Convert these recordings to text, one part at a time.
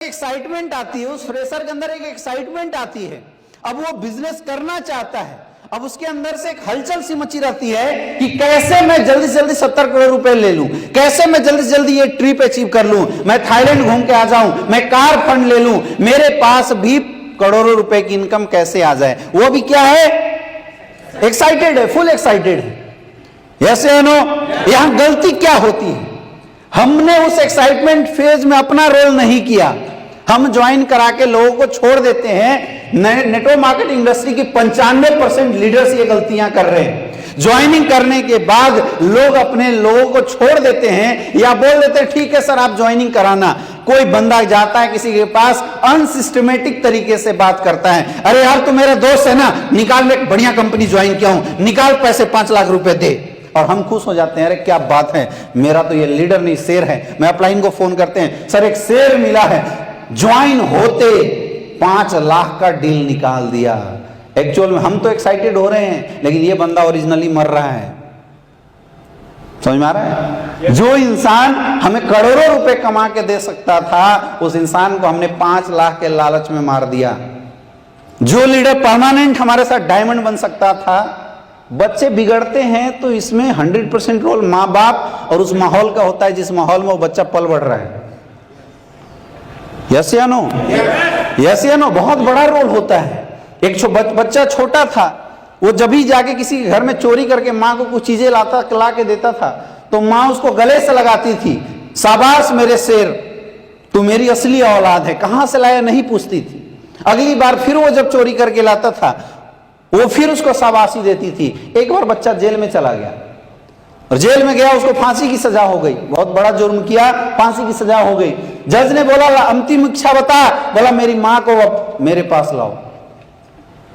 Excitement आती है, उस फ्रेशर के अंदर एक एक्साइटमेंट आती है। अब वो बिजनेस करना चाहता है, अब उसके अंदर से एक हलचल सी मची रहती है कि कैसे मैं जल्दी से जल्दी 70 करोड़ रुपए ले लूं, कैसे मैं जल्दी से जल्दी ये ट्रिप अचीव कर लूं, मैं थाईलैंड घूम के आ जाऊं, मैं कार फंड ले लूं, मेरे पास भी करोड़ों रुपए की इनकम कैसे आ जाए। वो भी क्या है, एक्साइटेड है, फुल एक्साइटेड है। यस या नो? यहां गलती क्या होती है, हमने उस एक्साइटमेंट फेज में अपना रोल नहीं किया, हम ज्वाइन करा के लोगों को छोड़ देते हैं। नेटवर्क मार्केटिंग इंडस्ट्री की 95% लीडर्स ये गलतियां कर रहे हैं। ज्वाइनिंग करने के बाद लोग अपने लोगों को छोड़ देते हैं या बोल देते हैं ठीक है सर आप ज्वाइनिंग कराना। कोई बंदा जाता है किसी के पास, अनसिस्टमेटिक तरीके से बात करता है, अरे यार तू मेरा दोस्त है ना, निकाल, एक बढ़िया कंपनी ज्वाइन किया हूं, निकाल पैसे 5 लाख रुपए दे। और हम खुश हो जाते हैं, अरे क्या बात है, मेरा तो ये लीडर नहीं शेर है। मैं अपलाइन को फोन करते हैं, सर एक शेर मिला है, ज्वाइन होते 5 लाख का डील निकाल दिया। एक्चुअल में हम तो एक्साइटेड हो रहे हैं, लेकिन ये बंदा ओरिजिनली मर रहा है। समझ में आ रहा है? जो इंसान हमें करोड़ों रुपए कमा के दे सकता था, उस इंसान को हमने 5 लाख के लालच में मार दिया। जो लीडर परमानेंट हमारे साथ डायमंड बन सकता था, बच्चे बिगड़ते हैं तो इसमें 100% रोल माँ बाप और उस माहौल का होता है जिस माहौल में वो बच्चा पल बढ़ रहा है। यस या नो? यस या नो? बहुत बड़ा रोल होता है। एक बच्चा छोटा था, वो जब भी जाके किसी के घर में चोरी करके माँ को कुछ चीजें ला के देता था, तो माँ उसको गले से लगाती थी, शाबाश मेरे शेर, तू मेरी असली औलाद है, कहां से लाया नहीं पूछती थी। अगली बार फिर वो जब चोरी करके लाता था, वो फिर उसको शाबाशी देती थी। एक बार बच्चा जेल में चला गया, और जेल में गया, उसको फांसी की सजा हो गई, बहुत बड़ा जुर्म किया, फांसी की सजा हो गई। जज ने बोला अंतिम इच्छा बता, बोला मेरी माँ को अब मेरे पास लाओ।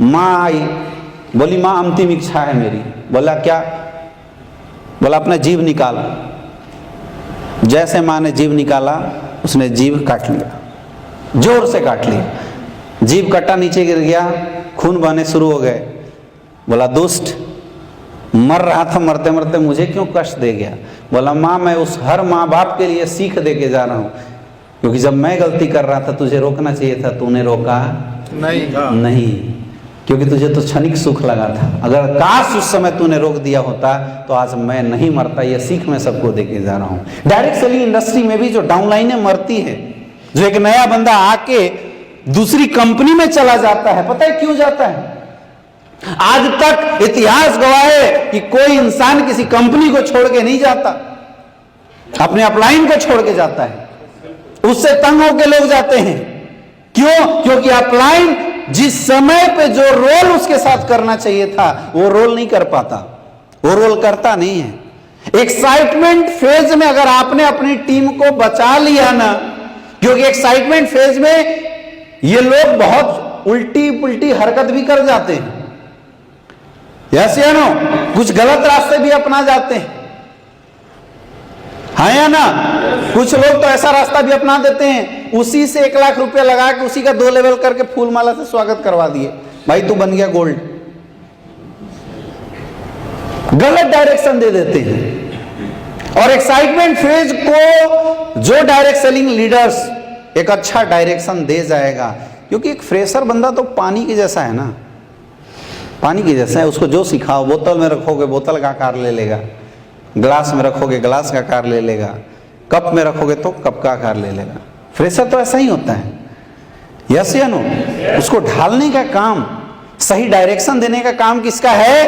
माँ आई, बोली माँ अंतिम इच्छा है मेरी। बोला क्या? बोला अपना जीभ निकाला। जैसे माँ ने जीभ निकाला, उसने जीभ काट लिया, जोर से काट लिया, जीभ कट्टा नीचे गिर गया, खून बहने शुरू हो गए। बोला दुष्ट, मर रहा था, मरते मरते मुझे क्यों कष्ट दे गया। बोला माँ मैं उस हर माँ बाप के लिए सीख दे के जा रहा हूँ, क्योंकि जब मैं गलती कर रहा था तुझे रोकना चाहिए था, तूने रोका नहीं, क्योंकि तुझे तो क्षणिक सुख लगा था। अगर काश उस समय तूने रोक दिया होता तो आज मैं नहीं मरता। ये सीख मैं सबको दे के जा रहा हूँ। डायरेक्ट सेलिंग इंडस्ट्री में भी जो डाउनलाइनें मरती है, जो एक नया बंदा आके दूसरी कंपनी में चला जाता है, पता है क्यों जाता है? आज तक इतिहास गवाह है कि कोई इंसान किसी कंपनी को छोड़ के नहीं जाता, अपने अपलाइन को छोड़ के जाता है। उससे तंग होकर लोग जाते हैं। क्यों? क्योंकि अपलाइन जिस समय पे जो रोल उसके साथ करना चाहिए था, वो रोल नहीं कर पाता, वो रोल करता नहीं है। एक्साइटमेंट फेज में अगर आपने अपनी टीम को बचा लिया ना, क्योंकि एक्साइटमेंट फेज में ये लोग बहुत उल्टी पुल्टी हरकत भी कर जाते हैं। यस या नो? कुछ गलत रास्ते भी अपना जाते हैं, हाँ या ना? कुछ लोग तो ऐसा रास्ता भी अपना देते हैं, उसी से 1 लाख रुपया लगा के उसी का 2 लेवल करके फूल माला से स्वागत करवा दिए, भाई तू बन गया गोल्ड। गलत डायरेक्शन दे देते हैं। और एक्साइटमेंट फेज को जो डायरेक्ट सेलिंग लीडर्स एक अच्छा डायरेक्शन दे जाएगा, क्योंकि एक फ्रेशर बंदा तो पानी के जैसा है ना, पानी के जैसा है। उसको जो सिखाओ, बोतल में रखोगे बोतल का आकार ले लेगा, ग्लास में रखोगे ग्लास का आकार ले लेगा, कप में रखोगे तो कप का आकार ले लेगा। फ्रेशर तो ऐसा ही होता है। यस या नो? उसको ढालने का काम, सही डायरेक्शन देने का काम किसका है?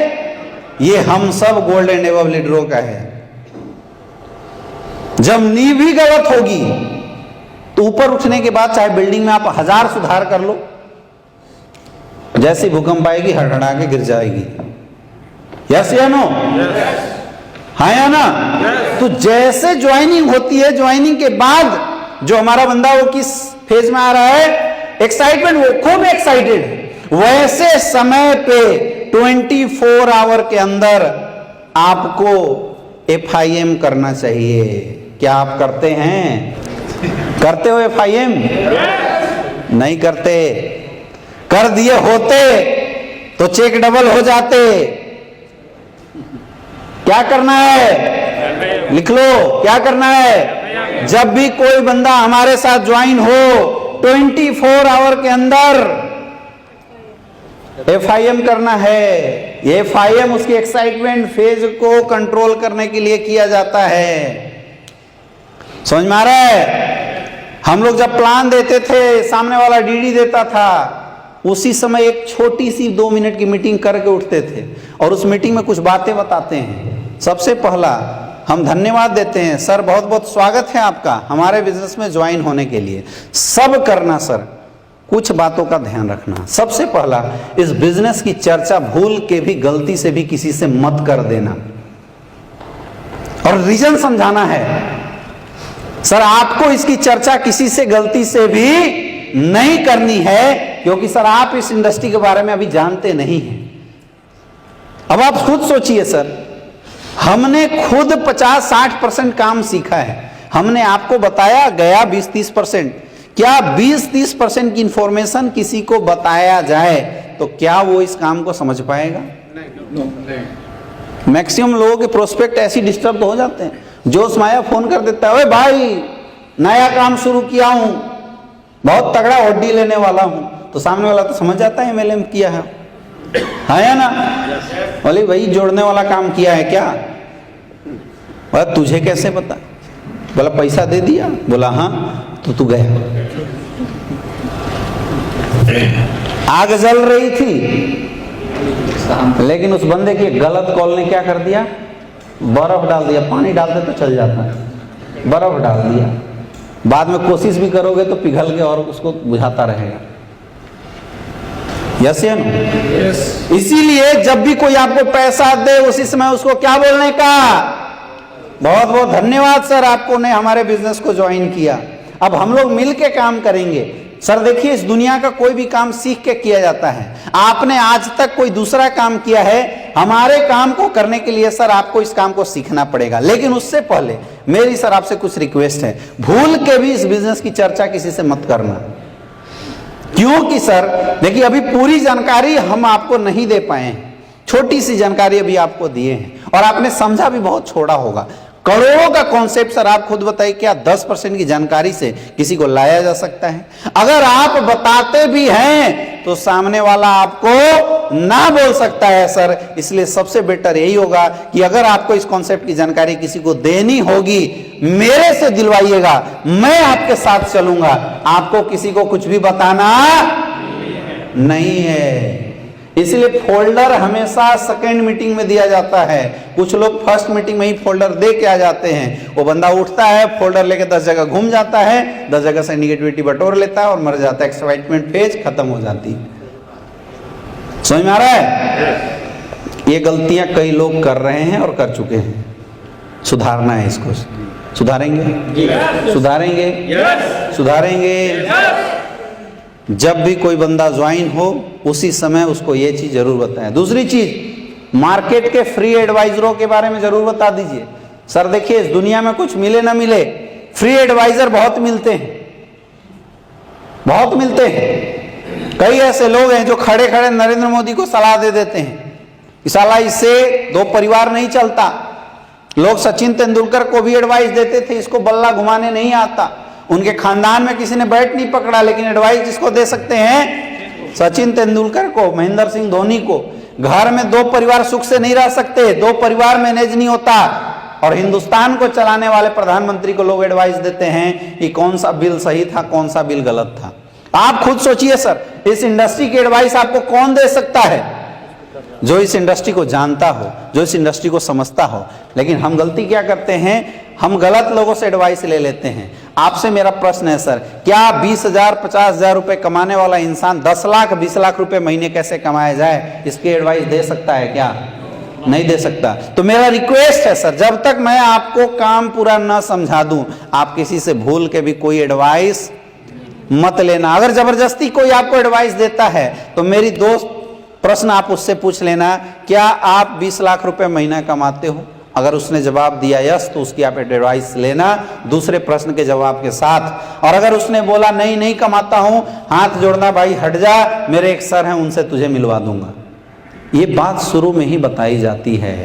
ये हम सब गोल्डन एबव लीडरों का है। जब नींव भी गलत होगी तो ऊपर उठने के बाद चाहे बिल्डिंग में आप 1000 सुधार कर लो, जैसी भूकंप आएगी हड़हड़ा के गिर जाएगी। यस या नो? हाँ या ना? तो जैसे ज्वाइनिंग होती है, ज्वाइनिंग के बाद जो हमारा बंदा वो किस फेज में आ रहा है, एक्साइटमेंट, वो खूब एक्साइटेड, वैसे समय पे 24 आवर के अंदर आपको FIM करना चाहिए। क्या आप करते हैं? करते हो FIM? नहीं करते। कर दिए होते तो चेक डबल हो जाते। क्या करना है? लिख लो, क्या करना है? जब भी कोई बंदा हमारे साथ ज्वाइन हो 24 आवर के अंदर FIM करना है। ये FIM उसकी एक्साइटमेंट फेज को कंट्रोल करने के लिए किया जाता है। समझ में आ रहा है? हम लोग जब प्लान देते थे, सामने वाला DD देता था, उसी समय एक छोटी सी 2 मिनट की मीटिंग करके उठते थे और उस मीटिंग में कुछ बातें बताते हैं। सबसे पहला हम धन्यवाद देते हैं, सर बहुत बहुत स्वागत है आपका हमारे बिजनेस में ज्वाइन होने के लिए। सब करना सर, कुछ बातों का ध्यान रखना। सबसे पहला, इस बिजनेस की चर्चा भूल के भी, गलती से भी किसी से मत कर देना और रीजन समझाना है। सर आपको इसकी चर्चा किसी से गलती से भी नहीं करनी है, क्योंकि सर आप इस इंडस्ट्री के बारे में अभी जानते नहीं हैं। अब आप खुद सोचिए सर, हमने खुद 50-60% काम सीखा है, हमने आपको बताया गया 20-30%। क्या 20-30% की इंफॉर्मेशन किसी को बताया जाए तो क्या वो इस काम को समझ पाएगा? नहीं। मैक्सिमम लोगों के प्रोस्पेक्ट ऐसी डिस्टर्ब हो जाते हैं। जोश माया फोन कर देता है, ओए भाई नया काम शुरू किया हूं, बहुत तगड़ा ऑडी लेने वाला हूं, तो सामने वाला तो समझ जाता है MLM किया है या ना? बोले भाई जोड़ने वाला काम किया है क्या? बोला तुझे कैसे पता? बोला पैसा दे दिया। बोला हाँ, तो तू गया। आग जल रही थी, लेकिन उस बंदे के गलत कॉल ने क्या कर दिया? बर्फ डाल दिया। पानी डालते तो चल जाता, बर्फ डाल दिया। बाद में कोशिश भी करोगे तो पिघल के और उसको बुझाता रहेगा। यस या नो? इसीलिए जब भी कोई आपको पैसा दे, उसी समय उसको क्या बोलने का? बहुत बहुत धन्यवाद सर, आपको ने हमारे बिजनेस को ज्वाइन किया, अब हम लोग मिल के काम करेंगे। सर देखिए, इस दुनिया का कोई भी काम सीख के किया जाता है। आपने आज तक कोई दूसरा काम किया है, हमारे काम को करने के लिए सर आपको इस काम को सीखना पड़ेगा। लेकिन उससे पहले मेरी सर आपसे कुछ रिक्वेस्ट है, भूल के भी इस बिजनेस की चर्चा किसी से मत करना। क्योंकि सर देखिए, अभी पूरी जानकारी हम आपको नहीं दे पाए हैं, छोटी सी जानकारी अभी आपको दिए हैं और आपने समझा भी बहुत छोड़ा होगा। करोड़ों का कॉन्सेप्ट सर आप खुद बताइए, क्या 10% की जानकारी से किसी को लाया जा सकता है? अगर आप बताते भी हैं तो सामने वाला आपको ना बोल सकता है सर। इसलिए सबसे बेटर यही होगा कि अगर आपको इस कॉन्सेप्ट की जानकारी किसी को देनी होगी, मेरे से दिलवाइएगा, मैं आपके साथ चलूंगा। आपको किसी को कुछ भी बताना नहीं है। इसलिए फोल्डर हमेशा सेकंड मीटिंग में दिया जाता है। कुछ लोग फर्स्ट मीटिंग में ही फोल्डर दे के आ जाते हैं। वो बंदा उठता है, फोल्डर लेके 10 जगह घूम जाता है, 10 जगह से निगेटिविटी बटोर लेता है और मर जाता है। एक्साइटमेंट फेज खत्म हो जाती है। समझ में आ रहा है? ये गलतियां कई लोग कर रहे हैं और कर चुके हैं। सुधारना है इसको। सुधारेंगे? सुधारेंगे? सुधारेंगे। जब भी कोई बंदा ज्वाइन हो, उसी समय उसको ये चीज जरूर बताएं। दूसरी चीज, मार्केट के फ्री एडवाइजरों के बारे में जरूर बता दीजिए। सर देखिए, इस दुनिया में कुछ मिले ना मिले, फ्री एडवाइजर बहुत मिलते हैं, बहुत मिलते हैं। कई ऐसे लोग हैं जो खड़े खड़े नरेंद्र मोदी को सलाह दे देते हैं कि साला इससे 2 परिवार नहीं चलता। लोग सचिन तेंदुलकर को भी एडवाइस देते थे, इसको बल्ला घुमाने नहीं आता। उनके खानदान में किसी ने बैट नहीं पकड़ा, लेकिन एडवाइस जिसको दे सकते हैं? सचिन तेंदुलकर को, महेंद्र सिंह धोनी को। घर में 2 परिवार सुख से नहीं रह सकते, 2 परिवार मैनेज नहीं होता। और हिंदुस्तान को चलाने वाले प्रधानमंत्री को लोग एडवाइस देते हैं कि कौन सा बिल सही था, कौन सा बिल गलत था। आप खुद सोचिए सर, इस इंडस्ट्री की एडवाइस आपको कौन दे सकता है? जो इस इंडस्ट्री को जानता हो, जो इस इंडस्ट्री को समझता हो। लेकिन हम गलती क्या करते हैं, हम गलत लोगों से एडवाइस ले लेते हैं। आपसे मेरा प्रश्न है सर, क्या 20,000 50,000 रुपए कमाने वाला इंसान 10 लाख 20 लाख रुपए महीने कैसे कमाया जाए, इसकी एडवाइस दे सकता है क्या? नहीं दे सकता। तो मेरा रिक्वेस्ट है सर, जब तक मैं आपको काम पूरा न समझा दूं, आप किसी से भूल के भी कोई एडवाइस मत लेना। अगर जबरदस्ती कोई आपको एडवाइस देता है तो मेरी दोस्त प्रश्न आप उससे पूछ लेना, क्या आप 20 लाख रुपए महीना कमाते हो? अगर उसने जवाब दिया यस, तो उसकी आप एडवाइस लेना दूसरे प्रश्न के जवाब के साथ। और अगर उसने बोला नहीं कमाता हूं, हाथ जोड़ना भाई, हट जा, मेरे एक सर हैं उनसे तुझे मिलवा दूंगा। ये बात शुरू में ही बताई जाती है।